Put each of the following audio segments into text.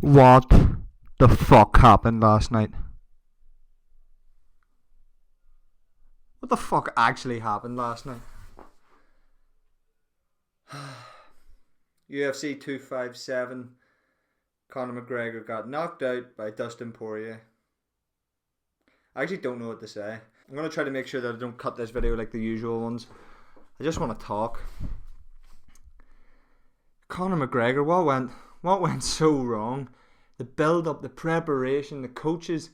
What the fuck happened last night? What the fuck actually happened last night? UFC 257 Conor McGregor got knocked out by Dustin Poirier. I actually don't know what to say. I'm going to try to make sure that I don't cut this video like the usual ones. I just want to talk. Conor McGregor, what went so wrong? The build up, the preparation, the coaches,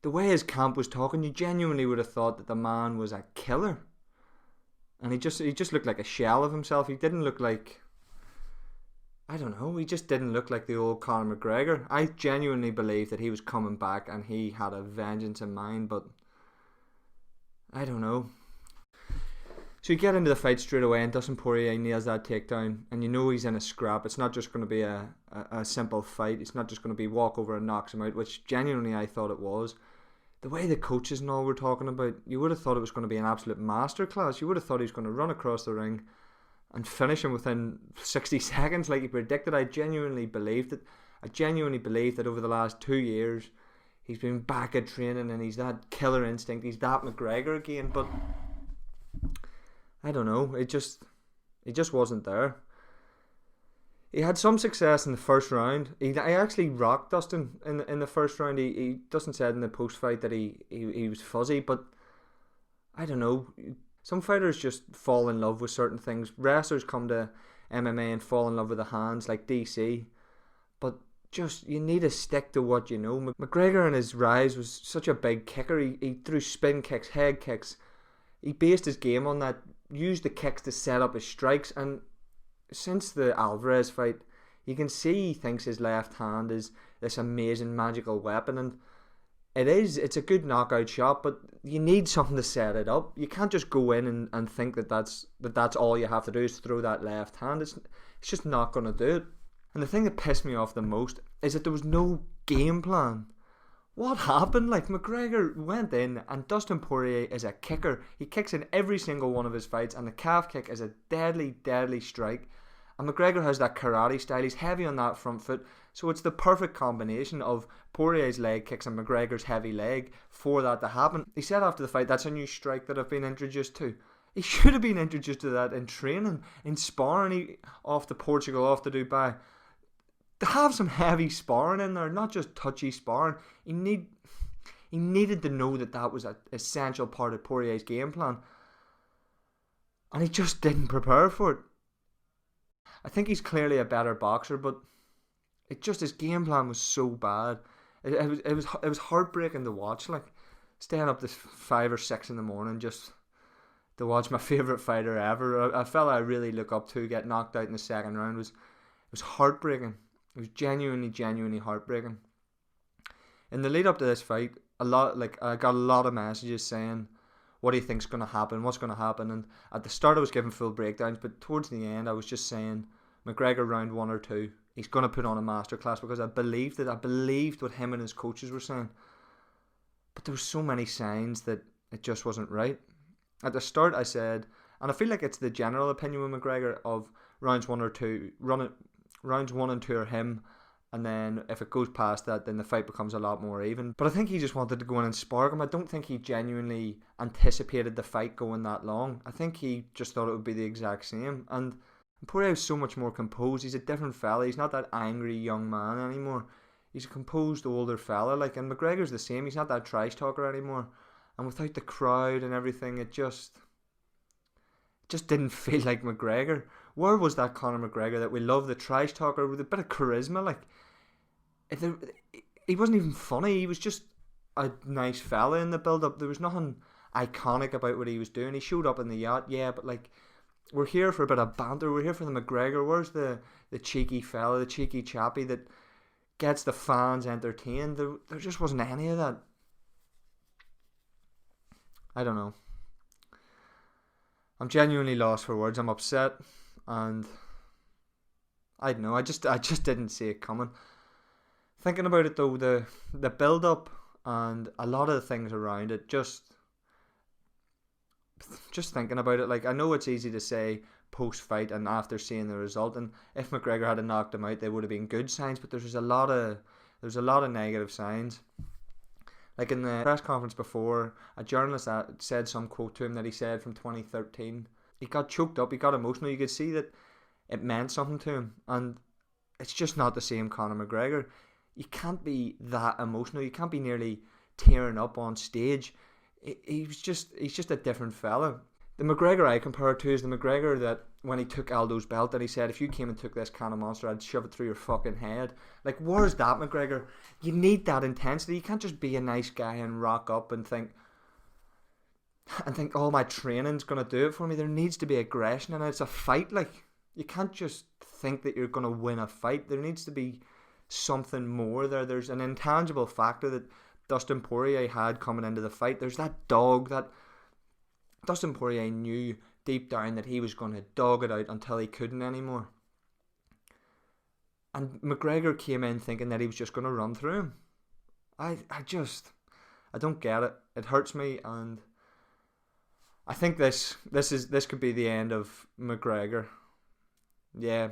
the way his camp was talking, you genuinely would have thought that the man was a killer. And he just looked like a shell of himself. He didn't look like, I don't know, he just didn't look like the old Conor McGregor. I genuinely believed that he was coming back and he had a vengeance in mind, but I don't know. So you get into the fight straight away and Dustin Poirier nails that takedown and you know he's in a scrap. It's not just going to be a simple fight. It's not just going to be walk over and knocks him out, which genuinely I thought it was. The way the coaches and all were talking about, you would have thought it was going to be an absolute masterclass. You would have thought he was going to run across the ring and finish him within 60 seconds like he predicted. I genuinely believed it. I genuinely believe that over the last 2 years he's been back at training and he's that killer instinct. He's that McGregor again, but I don't know. It just wasn't there. He had some success in the first round. I actually rocked Dustin in the first round. Dustin said in the post fight that he was fuzzy, but I don't know. Some fighters just fall in love with certain things. Wrestlers come to MMA and fall in love with the hands, like DC. But just you need to stick to what you know. McGregor in his rise was such a big kicker. He threw spin kicks, head kicks. He based his game on that. Used the kicks to set up his strikes, and since the Alvarez fight you can see he thinks his left hand is this amazing magical weapon, and it's a good knockout shot, but you need something to set it up. You can't just go in and think that's all you have to do is throw that left hand. It's just not going to do it. And the thing that pissed me off the most is that there was no game plan. What happened? Like, McGregor went in and Dustin Poirier is a kicker. He kicks in every single one of his fights and the calf kick is a deadly, deadly strike. And McGregor has that karate style. He's heavy on that front foot. So it's the perfect combination of Poirier's leg kicks and McGregor's heavy leg for that to happen. He said after the fight, that's a new strike that I've been introduced to. He should have been introduced to that in training, in sparring, off to Portugal, off to Dubai. To have some heavy sparring in there, not just touchy sparring. He needed to know that was an essential part of Poirier's game plan, and he just didn't prepare for it. I think he's clearly a better boxer, but his game plan was so bad. It was heartbreaking to watch. Like, staying up to 5 or 6 in the morning just to watch my favourite fighter ever, a fella I really look up to, get knocked out in the second round. It was heartbreaking. It was genuinely heartbreaking. In the lead up to this fight, I got a lot of messages saying, what do you think's going to happen? What's going to happen? And at the start I was giving full breakdowns, but towards the end I was just saying, McGregor round 1 or 2, he's going to put on a masterclass, because I believed it. I believed what him and his coaches were saying. But there were so many signs that it just wasn't right. At the start I said, and I feel like it's the general opinion with McGregor, of rounds 1 or 2, rounds 1 and 2 are him, and then if it goes past that, then the fight becomes a lot more even. But I think he just wanted to go in and spark him. I don't think he genuinely anticipated the fight going that long. I think he just thought it would be the exact same. And Poirier is so much more composed. He's a different fella. He's not that angry young man anymore. He's a composed older fella. And McGregor's the same. He's not that trash talker anymore. And without the crowd and everything, it just didn't feel like McGregor. Where was that Conor McGregor that we love, the trash talker with a bit of charisma? He wasn't even funny. He was just a nice fella in the build-up. There was nothing iconic about what he was doing. He showed up in the yacht, yeah, but we're here for a bit of banter. We're here for the McGregor. Where's the cheeky fella, the cheeky chappy that gets the fans entertained? There just wasn't any of that. I don't know. I'm genuinely lost for words. I'm upset, and I don't know. I just didn't see it coming. Thinking about it though, the build up and a lot of the things around it, just just thinking about it, like, I know it's easy to say post-fight and after seeing the result, and if McGregor had knocked him out, they would have been good signs, but there's a lot of negative signs. Like in the press conference before, a journalist said some quote to him that he said from 2013. He got choked up, he got emotional. You could see that it meant something to him, and it's just not the same Conor McGregor. You can't be that emotional. You can't be nearly tearing up on stage. He's just a different fella. The McGregor I compare it to is the McGregor that when he took Aldo's belt, and he said, if you came and took this can of Monster, I'd shove it through your fucking head. Like, where's that McGregor? You need that intensity. You can't just be a nice guy and rock up and think, oh, my training's going to do it for me. There needs to be aggression, and it's a fight. Like, you can't just think that you're going to win a fight. There needs to be something more there. There's an intangible factor that Dustin Poirier had coming into the fight. There's that dog that Dustin Poirier knew deep down that he was going to dog it out until he couldn't anymore. And McGregor came in thinking that he was just going to run through him. I don't get it. It hurts me, and I think this could be the end of McGregor. Yeah.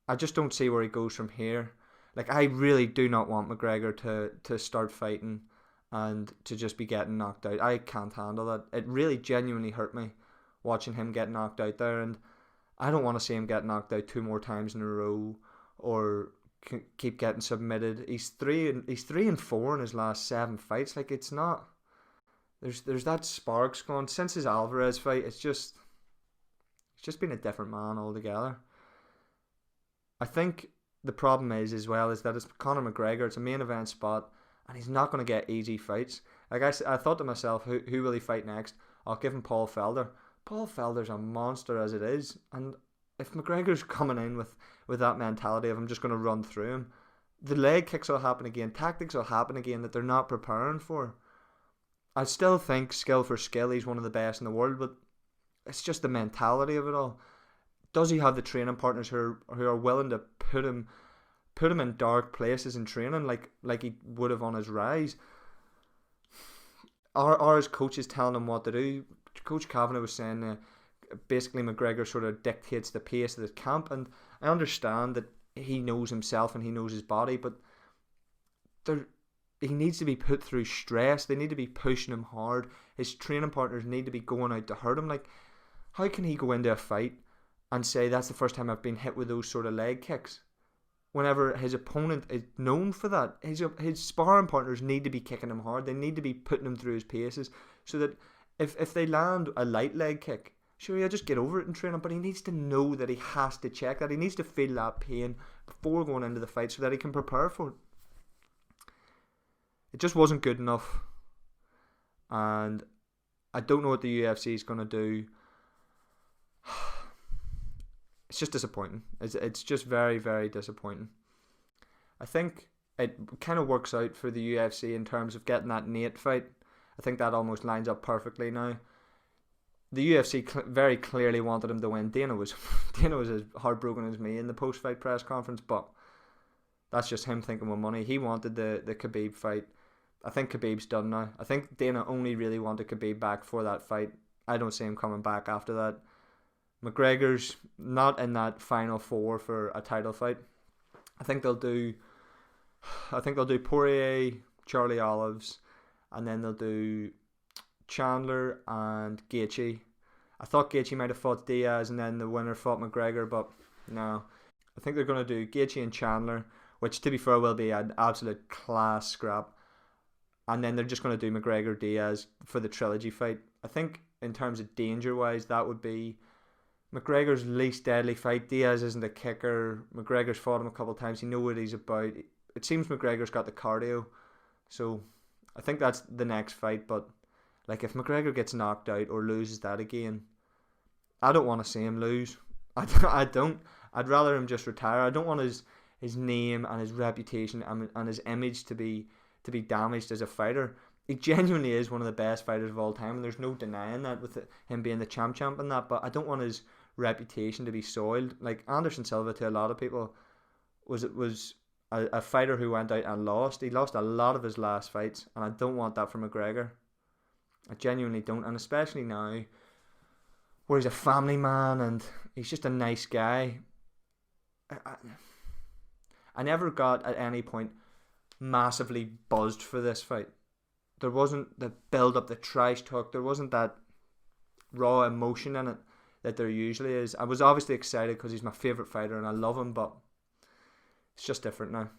I just don't see where he goes from here. Like, I really do not want McGregor to start fighting and to just be getting knocked out. I can't handle that. It really genuinely hurt me watching him get knocked out there, and I don't want to see him get knocked out 2 more times in a row or keep getting submitted. He's 3-4 in his last 7 fights. Like, it's not. There's that sparks gone since his Alvarez fight. It's just been a different man altogether. I think the problem is that it's Conor McGregor. It's a main event spot, and he's not going to get easy fights. Like I thought to myself, who will he fight next? I'll give him Paul Felder. Paul Felder's a monster as it is, and if McGregor's coming in with that mentality of I'm just going to run through him, the leg kicks will happen again, tactics will happen again that they're not preparing for. I still think skill for skill, he's one of the best in the world, but it's just the mentality of it all. Does he have the training partners who are willing to put him in dark places in training like he would have on his rise? Are his coaches telling him what to do? Coach Kavanagh was saying basically McGregor sort of dictates the pace of the camp, and I understand that he knows himself and he knows his body, but he needs to be put through stress. They need to be pushing him hard. His training partners need to be going out to hurt him. Like, how can he go into a fight and say that's the first time I've been hit with those sort of leg kicks, whenever his opponent is known for that? His sparring partners need to be kicking him hard. They need to be putting him through his paces, so that if they land a light leg kick, sure, he'll just get over it in training, but he needs to know that he has to check that. He needs to feel that pain before going into the fight so that he can prepare for it. It just wasn't good enough, and I don't know what the UFC is going to do. It's just disappointing. It's just very, very disappointing. I think it kind of works out for the UFC in terms of getting that Nate fight. I think that almost lines up perfectly now. The UFC very clearly wanted him to win. Dana was as heartbroken as me in the post-fight press conference, but that's just him thinking with money. He wanted the Khabib fight. I think Khabib's done now. I think Dana only really wanted Khabib back for that fight. I don't see him coming back after that. McGregor's not in that final 4 for a title fight. I think they'll do Poirier, Charlie Olives, and then they'll do Chandler and Gaethje. I thought Gaethje might have fought Diaz and then the winner fought McGregor, but no. I think they're going to do Gaethje and Chandler, which to be fair will be an absolute class scrap. And then they're just going to do McGregor Diaz for the trilogy fight. I think in terms of danger wise, that would be McGregor's least deadly fight. Diaz isn't a kicker. McGregor's fought him a couple of times. He knows what he's about. It seems McGregor's got the cardio. So I think that's the next fight. But like, if McGregor gets knocked out or loses that again, I don't want to see him lose. I don't. I'd rather him just retire. I don't want his name and his reputation and his image to be damaged as a fighter. He genuinely is one of the best fighters of all time, and there's no denying that with him being the champ and that, but I don't want his reputation to be soiled. Like Anderson Silva, to a lot of people, was a fighter who went out and lost. He lost a lot of his last fights, and I don't want that for McGregor. I genuinely don't, and especially now where he's a family man and he's just a nice guy. I never got at any point massively buzzed for this fight. There wasn't the build up, the trash talk. There wasn't that raw emotion in it that there usually is. I was obviously excited because he's my favourite fighter and I love him, but it's just different now.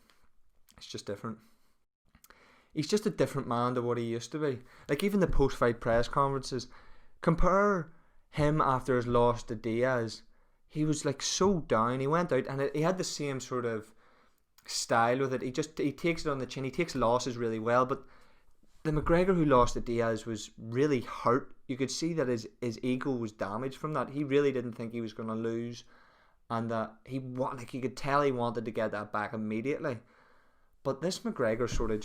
It's just different. He's just a different man to what he used to be. Like, even the post-fight press conferences, compare him after his loss to Diaz. He was like so down. He went out and he had the same sort of style with it. He takes it on the chin. He takes losses really well, but the McGregor who lost to Diaz was really hurt. You could see that his ego was damaged from that. He really didn't think he was going to lose, and that you could tell he wanted to get that back immediately. But this McGregor sort of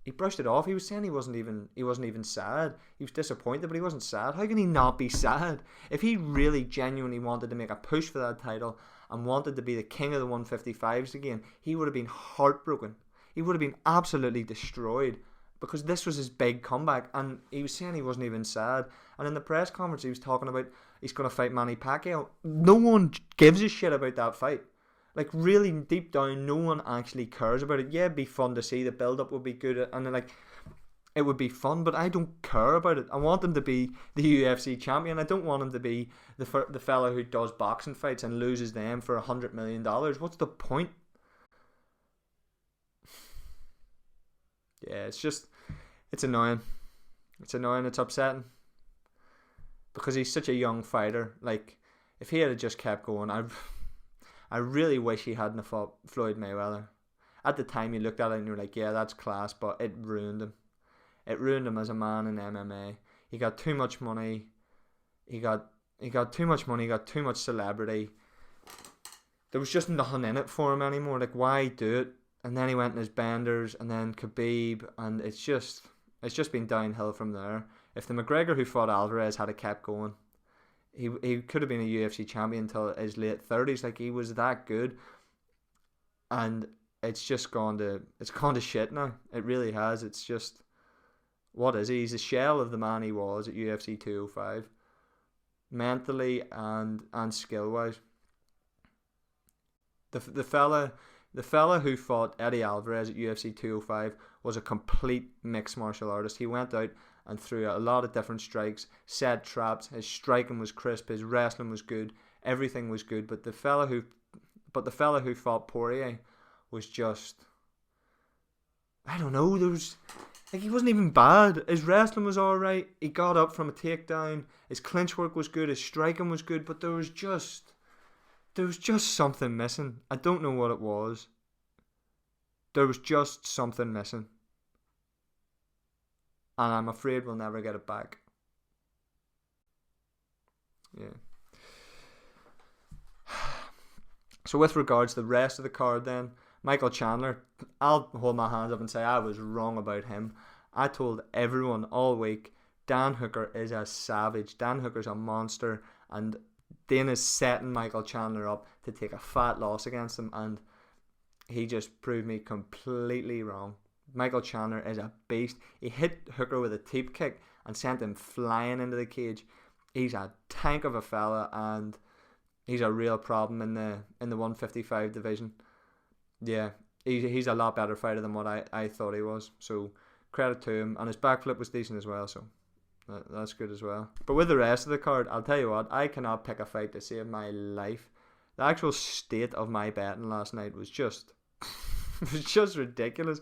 he brushed it off. He was saying he wasn't even sad. He was disappointed, but he wasn't sad. How can he not be sad? If he really genuinely wanted to make a push for that title and wanted to be the king of the 155s again, he would have been heartbroken. He would have been absolutely destroyed, because this was his big comeback, and he was saying he wasn't even sad. And in the press conference he was talking about he's going to fight Manny Pacquiao. No one gives a shit about that fight. Like, really deep down, no one actually cares about it. Yeah, it'd be fun to see. The build-up would be good, and like, it would be fun, but I don't care about it. I want him to be the UFC champion. I don't want him to be the fella who does boxing fights and loses them for $100 million. What's the point? Yeah, it's annoying. It's annoying. It's upsetting. Because he's such a young fighter. Like, if he had just kept going, I really wish he hadn't fought Floyd Mayweather. At the time, you looked at it and you were like, yeah, that's class, but it ruined him. It ruined him as a man in MMA. He got too much money. He got too much money. He got too much celebrity. There was just nothing in it for him anymore. Like, why do it? And then he went in his benders, and then Khabib, and it's just been downhill from there. If the McGregor who fought Alvarez had kept going, he could have been a UFC champion until his late 30s. Like, he was that good, and it's gone to shit now. It really has. It's just, what is he? He's a shell of the man he was at UFC 205, mentally and skill wise. The fella who fought Eddie Alvarez at UFC 205 was a complete mixed martial artist. He went out and threw a lot of different strikes, set traps. His striking was crisp, his wrestling was good, everything was good. But the fella who fought Poirier was just, I don't know. He wasn't even bad. His wrestling was all right. He got up from a takedown. His clinch work was good. His striking was good. But there was just something missing. I don't know what it was. There was just something missing. And I'm afraid we'll never get it back. Yeah. So with regards to the rest of the card then, Michael Chandler, I'll hold my hands up and say I was wrong about him. I told everyone all week, Dan Hooker is a savage. Dan Hooker's a monster, and Dana's setting Michael Chandler up to take a fat loss against him, and he just proved me completely wrong. Michael Chandler is a beast. He hit Hooker with a teep kick and sent him flying into the cage. He's a tank of a fella, and he's a real problem in the 155 division. Yeah, he's a lot better fighter than what I thought he was. So credit to him, and his backflip was decent as well. So that's good as well. But with the rest of the card, I'll tell you what, I cannot pick a fight to save my life. The actual state of my betting last night was just ridiculous.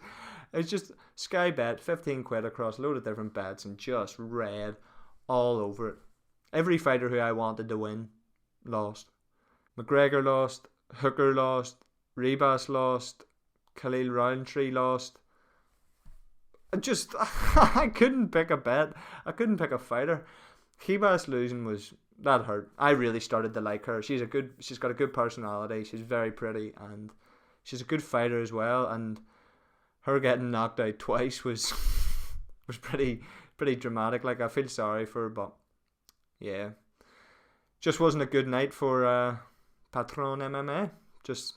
It's just Sky Bet, 15 quid across a load of different bets, and just red all over it. Every fighter who I wanted to win lost. McGregor lost, Hooker lost, Ribas lost, Khalil Roundtree lost. I couldn't pick a bet. I couldn't pick a fighter. Ribas losing that hurt. I really started to like her. She's got a good personality. She's very pretty, and she's a good fighter as well. And her getting knocked out twice was pretty dramatic. Like, I feel sorry for her, but yeah, just wasn't a good night for PatrónMMA. Just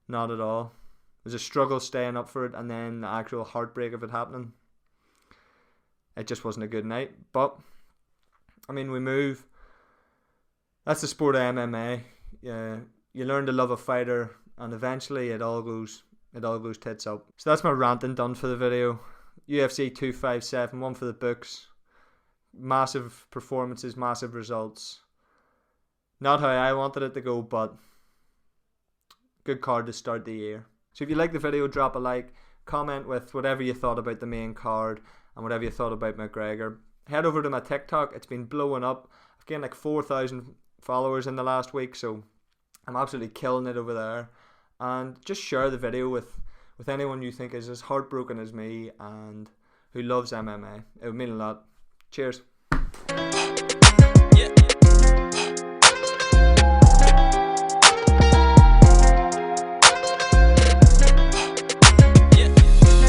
not at all. It was a struggle staying up for it, and then the actual heartbreak of it happening. it just wasn't a good night. But I mean, we move. That's the sport of MMA. Yeah, you learn to love a fighter, and eventually it all goes tits up. So that's my ranting done for the video. UFC 257, one for the books. Massive performances, massive results. Not how I wanted it to go, but good card to start the year. So if you like the video, drop a like, comment with whatever you thought about the main card and whatever you thought about McGregor. Head over to my TikTok, it's been blowing up. I've gained like 4,000 followers in the last week, so I'm absolutely killing it over there. And just share the video with anyone you think is as heartbroken as me and who loves MMA. It would mean a lot. Cheers.